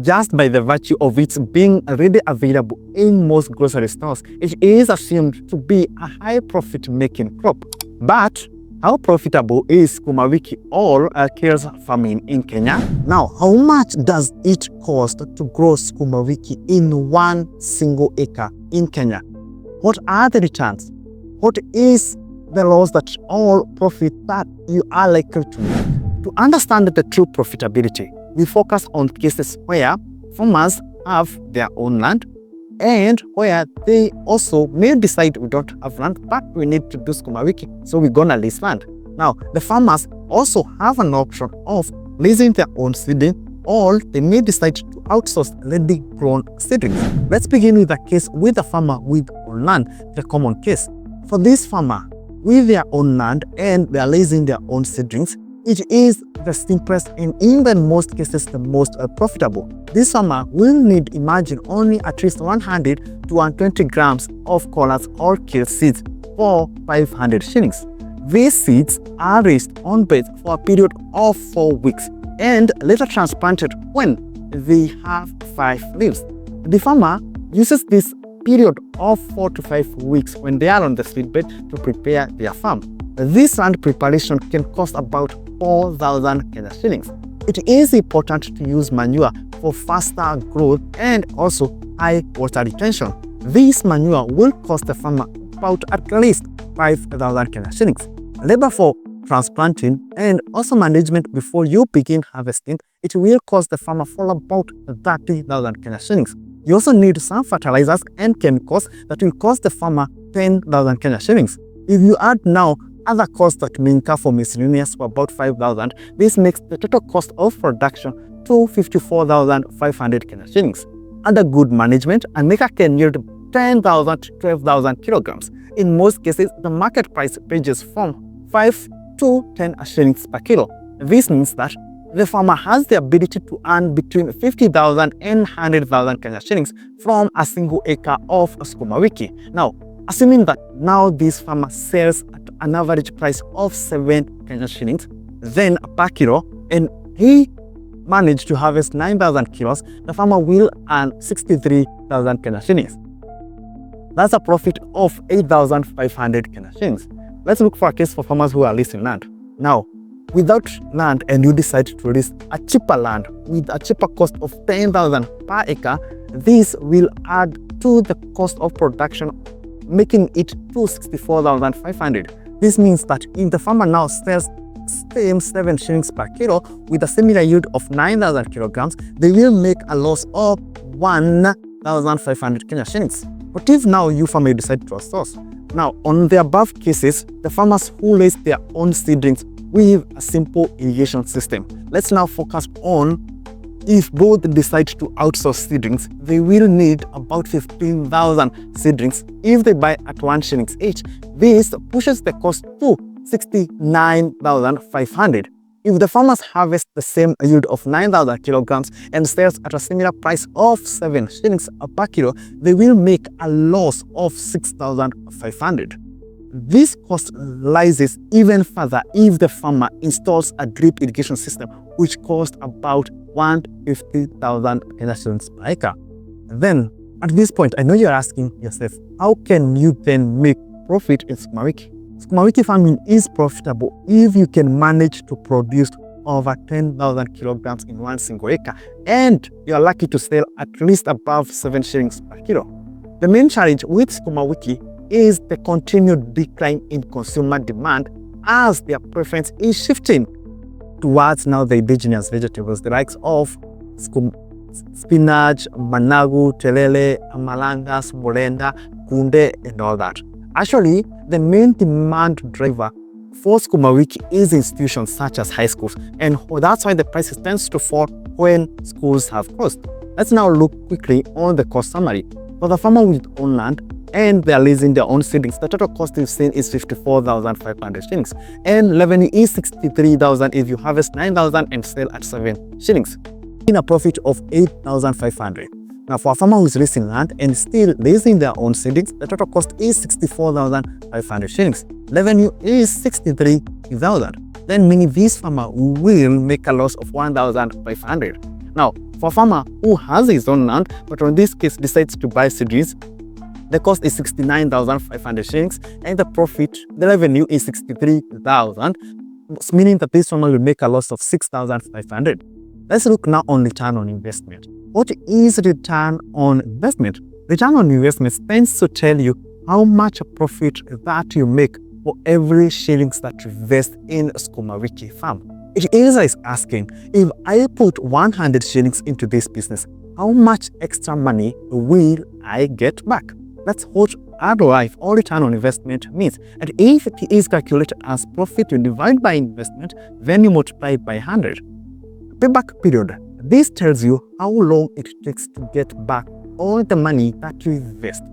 just by the virtue of its being already available in most grocery stores, it is assumed to be a high profit-making crop. But how profitable is Sukumawiki or kales farming in Kenya? Now, how much does it cost to grow Sukumawiki in one single acre in Kenya? What are the returns? What is the loss that all profit that you are likely to make? To understand the true profitability, we focus on cases where farmers have their own land and where they also may decide we don't have land, but we need to do Sukumawiki, so we're gonna lease land. Now, the farmers also have an option of leasing their own seedling, or they may decide to outsource already grown seedlings. Let's begin with a case with a farmer with own land, the common case. For this farmer with their own land and they are leasing their own seedlings, it is the simplest and in the most cases the most profitable. This farmer will need, imagine, only at least 100 to 120 grams of collards or kale seeds for 500 shillings. These seeds are raised on beds for a period of 4 weeks and later transplanted when they have 5 leaves. The farmer uses this period of 4 to 5 weeks when they are on the seedbed to prepare their farm. This land preparation can cost about 4,000 Kenya shillings. It is important to use manure for faster growth and also high water retention. This manure will cost the farmer about at least 5,000 Kenya shillings. Labor for transplanting and also management before you begin harvesting, it will cost the farmer for about 30,000 Kenya shillings. You also need some fertilizers and chemicals that will cost the farmer 10,000 Kenya shillings. If you add now other costs that may incur for miscellaneous for about 5,000, this makes the total cost of production to 54,500 Kenya shillings. Under good management, an acre can yield 10,000 to 12,000 kilograms. In most cases, the market price ranges from 5 to 10 shillings per kilo. This means that the farmer has the ability to earn between 50,000 and 100,000 Kenya shillings from a single acre of Sukumawiki. Now, assuming that now this farmer sells at an average price of 7 Kenya shillings, then per kilo, and he managed to harvest 9,000 kilos, the farmer will earn 63,000 Kenya shillings. That's a profit of 8,500 Kenya shillings. Let's look for a case for farmers who are leasing land. Now, without land and you decide to lease a cheaper land with a cheaper cost of 10,000 per acre, this will add to the cost of production, making it to 64,500. This means that if the farmer now sells same 7 shillings per kilo with a similar yield of 9,000 kilograms, they will make a loss of 1,500 Kenya shillings. But if now you farmer decide to outsource, now on the above cases, the farmers who raise their own seedlings with a simple irrigation system. Let's now focus on if both decide to outsource seedlings, they will need about 15,000 seedlings if they buy at 1 shillings each. This pushes the cost to 69,500. If the farmers harvest the same yield of 9,000 kilograms and sells at a similar price of 7 shillings per kilo, they will make a loss of 6,500. This cost rises even further if the farmer installs a drip irrigation system, which costs about 150,000 Kenya shillings per acre. Then, at this point, I know you're asking yourself, how can you then make profit in Sukumawiki? Sukumawiki farming is profitable if you can manage to produce over 10,000 kilograms in one single acre, and you're lucky to sell at least above 7 shillings per kilo. The main challenge with Sukumawiki is the continued decline in consumer demand as their preference is shifting towards now the indigenous vegetables, the likes of spinach, managu, telele, amalangas, molenda, kunde, and all that. Actually, the main demand driver for Sukumawiki is institutions such as high schools, and that's why the prices tends to fall when schools have closed. Let's now look quickly on the cost summary. For the farmer with own land and they are leasing their own seedlings, the total cost you've seen is 54,500 shillings, and revenue is 63,000 if you harvest 9,000 and sell at 7 shillings, in a profit of 8,500. Now, for a farmer who is leasing land and still leasing their own seedlings, the total cost is 64,500 shillings. Revenue is 63,000. Then meaning this farmer will make a loss of 1,500. Now, For a farmer who has his own land, but in this case decides to buy seedlings, the cost is 69,500 shillings and the revenue is 63,000, meaning that this farmer will make a loss of 6,500. Let's look now on return on investment. What is return on investment? Return on investment tends to tell you how much profit that you make for every shillings that you invest in Sukumawiki Farm. It is like asking, if I put 100 shillings into this business, how much extra money will I get back? That's what ROI, or return on investment, means. And if it is calculated as profit, you divide by investment, then you multiply it by 100. Payback period. This tells you how long it takes to get back all the money that you invest.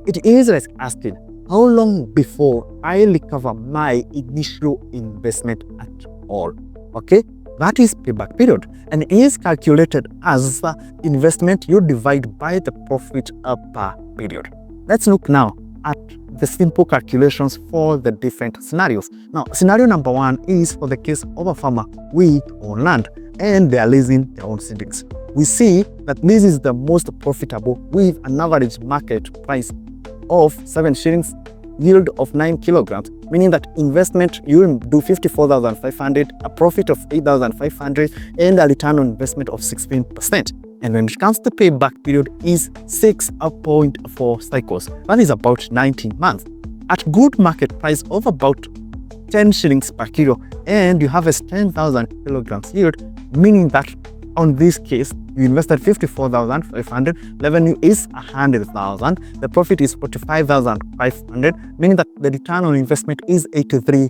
It is like asking, how long before I recover my initial investment at all? Okay, that is payback period, and it is calculated as the investment you divide by the profit per period. Let's look now at the simple calculations for the different scenarios. Now, scenario number 1 is for the case of a farmer with own land and they are leasing their own seedlings. We see that this is the most profitable with an average market price of 7 shillings, yield of 9 kilograms, meaning that investment you will do 54,500, a profit of 8,500, and a return on investment of 16%. And when it comes to payback period is 6.4 cycles. That is about 19 months. At good market price of about 10 shillings per kilo, and you harvest 10,000 kilograms yield, meaning that on this case, you invested 54,500, revenue is 100,000, the profit is 45,500, meaning that the return on investment is 83%.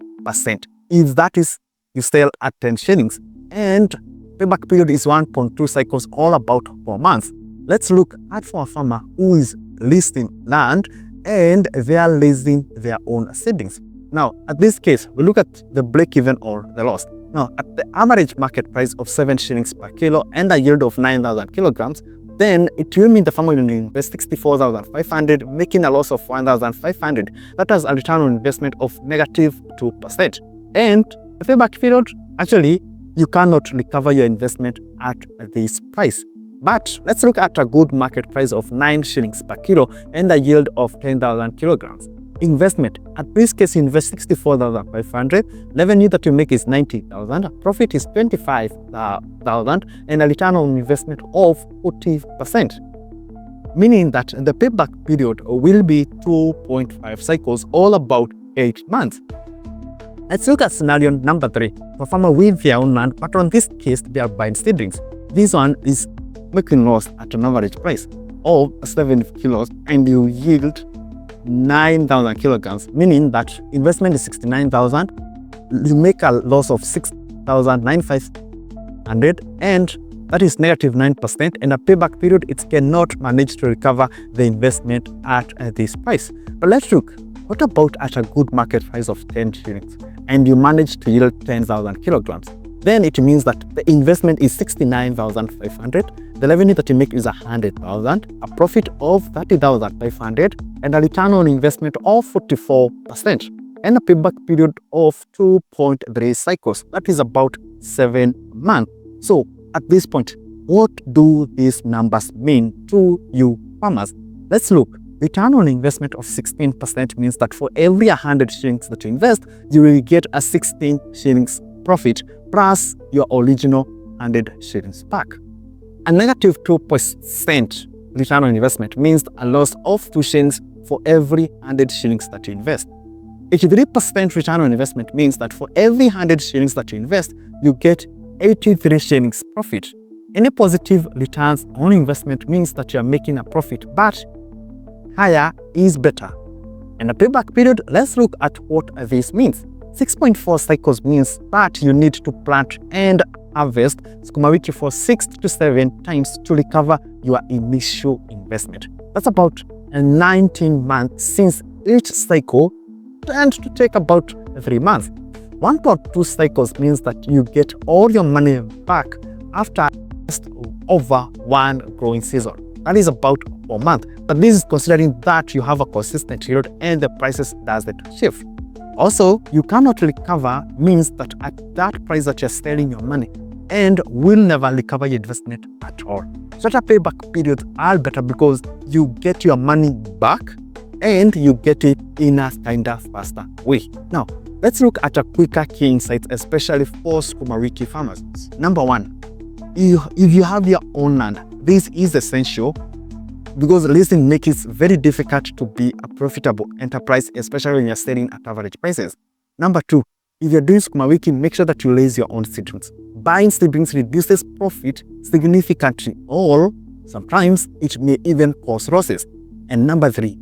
If that is, you sell at 10 shillings, and payback period is 1.2 cycles, all about 4 months. Let's look at for a farmer who is leasing land and they are leasing their own seedlings. Now, at this case, we look at the break-even or the loss. Now, at the average market price of 7 shillings per kilo and a yield of 9,000 kilograms, then it will mean the farmer will invest 64,500, making a loss of 1,500. That has a return on investment of -2%. And the payback period, actually, you cannot recover your investment at this price. But let's look at a good market price of 9 shillings per kilo and a yield of 10,000 kilograms. Investment, at this case, you invest 64,500, revenue that you make is 90,000, profit is 25,000, and a return on investment of 40%. Meaning that the payback period will be 2.5 cycles, all about 8 months. Let's look at scenario number 3. For farmer with their own land, but on this case, they are buying seedlings. This one is making loss at an average price of 7 kilos, and you yield 9,000 kilograms, meaning that investment is 69,000, you make a loss of 6,900, and that is -9%, and a payback period, it cannot manage to recover the investment at this price. But let's look, what about at a good market price of 10 shillings and you manage to yield 10,000 kilograms? Then it means that the investment is 69,500, the revenue that you make is 100,000, a profit of 30,500, and a return on investment of 44%, and a payback period of 2.3 cycles. That is about 7 months. So at this point, what do these numbers mean to you farmers? Let's look. Return on investment of 16% means that for every 100 shillings that you invest, you will get a 16 shillings profit plus your original 100 shillings back. A -2% return on investment means a loss of 2 shillings for every 100 shillings that you invest. 83% return on investment means that for every 100 shillings that you invest, you get 83 shillings profit. Any positive returns on investment means that you are making a profit, but higher is better. And a payback period, let's look at what this means. 6.4 cycles means that you need to plant and harvest Sukumawiki for 6 to 7 times to recover your initial investment. That's about 19 months, since each cycle tends to take about 3 months. 1.2 cycles means that you get all your money back after just over 1 growing season. That is about 4 months. But this is considering that you have a consistent yield and the prices doesn't shift. Also, you cannot recover means that at that price that you're selling your money, and will never recover your investment at all. Shorter payback periods are better because you get your money back and you get it in a kinder, faster way. Now, let's look at a quicker key insights, especially for Sukumawiki farmers. Number one, if you have your own land, this is essential because leasing makes it very difficult to be a profitable enterprise, especially when you're selling at average prices. Number two, if you're doing Sukumawiki, make sure that you raise your own seedlings. Buying seedlings reduces profit significantly, or sometimes it may even cause losses. And number three,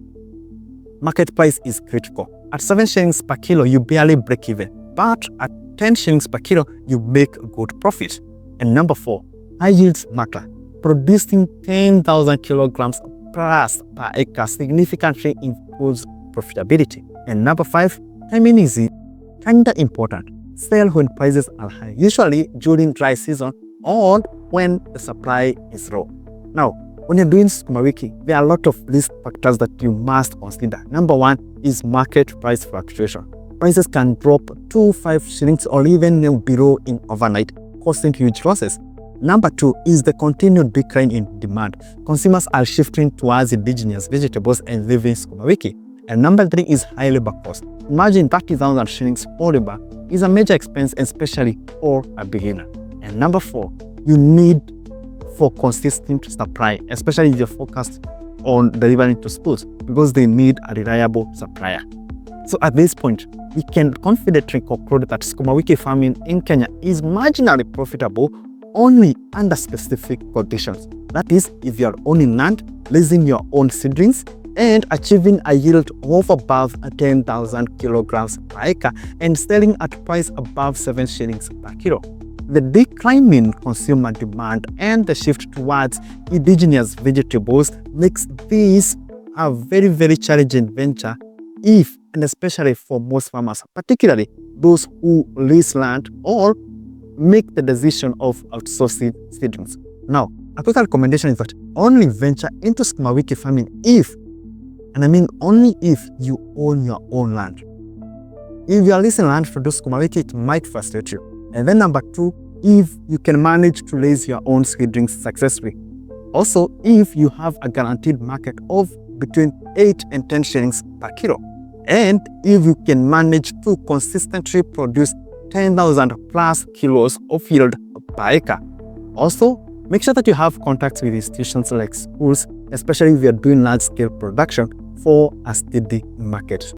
market price is critical. At 7 shillings per kilo, you barely break even, but at 10 shillings per kilo, you make good profit. And number four, high yields matter. Producing 10,000 kilograms plus per acre significantly improves profitability. And number five, timing is kinda important. Sell when prices are high, usually during dry season or when the supply is low. Now, when you're doing Sukumawiki, there are a lot of risk factors that you must consider. Number one is market price fluctuation. Prices can drop to 5 shillings or even below in overnight, causing huge losses. Number two is the continued decline in demand. Consumers are shifting towards indigenous vegetables and leaving Sukumawiki. And number three is high labor cost. Imagine 30,000 shillings for labor is a major expense, especially for a beginner. And number four, you need for consistent supply, especially if you're focused on delivering to schools, because they need a reliable supplier. So at this point, we can confidently conclude that Sukumawiki farming in Kenya is marginally profitable only under specific conditions. That is, if you're owning land, leasing your own seedlings, and achieving a yield of above 10,000 kilograms per acre and selling at price above 7 shillings per kilo. The decline in consumer demand and the shift towards indigenous vegetables makes this a very, very challenging venture if and especially for most farmers, particularly those who lease land or make the decision of outsourcing seedlings. Now, a quick recommendation is that only venture into Sukumawiki farming if, and I mean only if, you own your own land. If you are leasing land to do Sukumawiki, it might frustrate you. And then number two, if you can manage to raise your own seedlings successfully. Also, if you have a guaranteed market of between 8 and 10 shillings per kilo. And if you can manage to consistently produce 10,000 plus kilos of yield per acre. Also, make sure that you have contacts with institutions like schools, especially if you're doing large-scale production for a steady market.